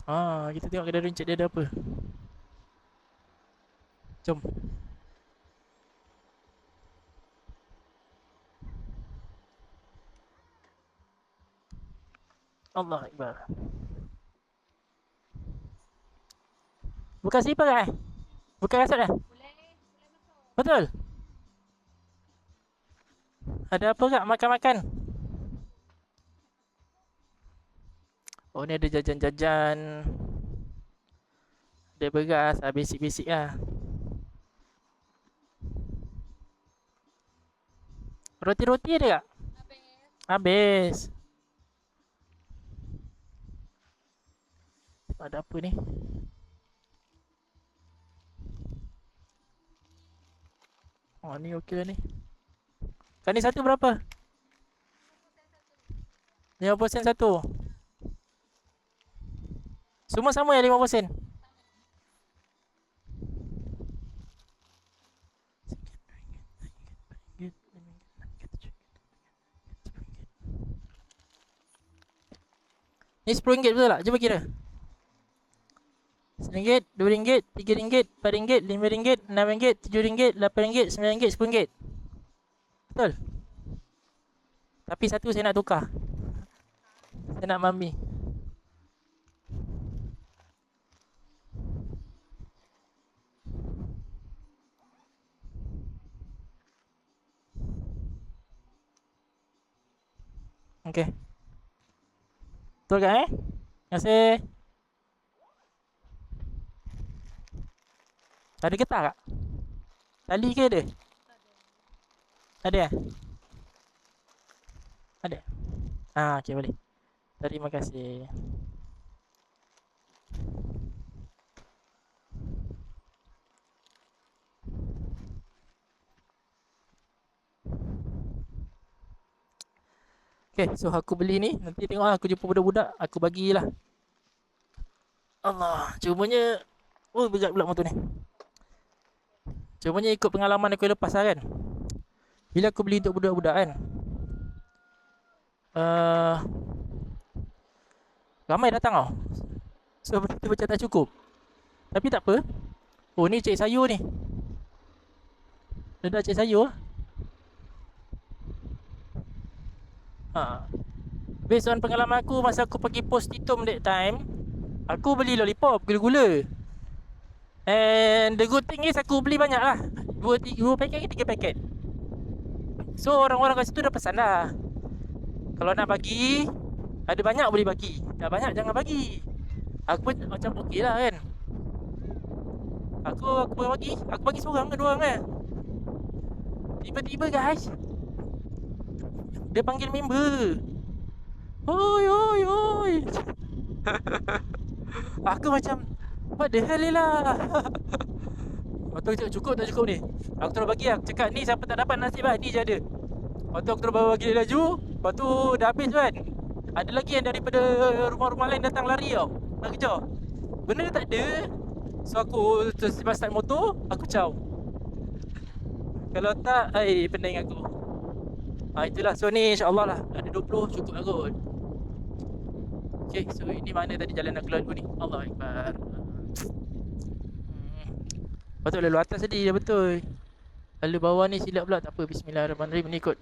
Kita tengok kedai runcit dia ada apa. Jom. Allah Akbar. Bukan slipper eh? Bukan kasut eh? Betul? Ada apa kak makan-makan? Oh ni ada jajan-jajan. Ada beras, basic-basic lah. Roti-roti ada kak? Habis. Ada apa ni? Oh ni okey lah ni. Kan ni satu berapa? 5% satu. Semua sama ya 5%? Ni RM10 betul tak? Cuba kira. RM1, RM2, RM3, RM4, RM5, RM6, RM7, RM8, RM9, RM10. Betul? Tapi satu saya nak tukar. Saya nak mami. Okay. Betul kan eh? Terima kasih. Ada getah tak? Tali ke ada? Ada eh? Ada? Okay boleh. Terima kasih. Okay, so aku beli ni. Nanti tengok lah aku jumpa budak-budak. Aku bagilah. Allah, cumanya berat pula motor ni. Cumanya ikut pengalaman aku lepas lah kan. Bila aku beli untuk budak-budak kan, ramai datang tau. So benda tu macam tak cukup. Tapi tak apa. Oh ni cik sayur ni. Dia dah cik sayur. Based on pengalaman aku masa aku pergi pos Titum that time, aku beli lollipop gula-gula. And the good thing is aku beli banyak lah. 2 paket ke 3 paket. So orang-orang kat situ dah pesan dah. Kalau nak bagi, ada banyak boleh bagi. Dah banyak jangan bagi. Aku pun macam okey lah kan. Aku bagi seorang ke 2 orang kan. Tiba-tiba guys, dia panggil member. Oi. Aku macam, what the hell lah. Lepas tu cakap cukup tak cukup ni. Aku terus bagi lah. Aku cakap ni siapa tak dapat nasib lah, ni je ada. Lepas tu aku terus bagi dia laju. Lepas tu dah habis kan. Ada lagi yang daripada rumah-rumah lain datang lari tau, nak kejar. Benda tak ada. So aku terus start motor, aku caw. Kalau tak, pening aku. Itulah, so ni insyaAllah lah ada 20 cukup lah kot. Okay, so ini mana tadi jalan aku lalu ni. Allah Akbar. Lepas tu lalu atas tadi dah betul. Lalu bawah ni silap pula, tak apa. Bismillahirrahmanirrahim, ni kot.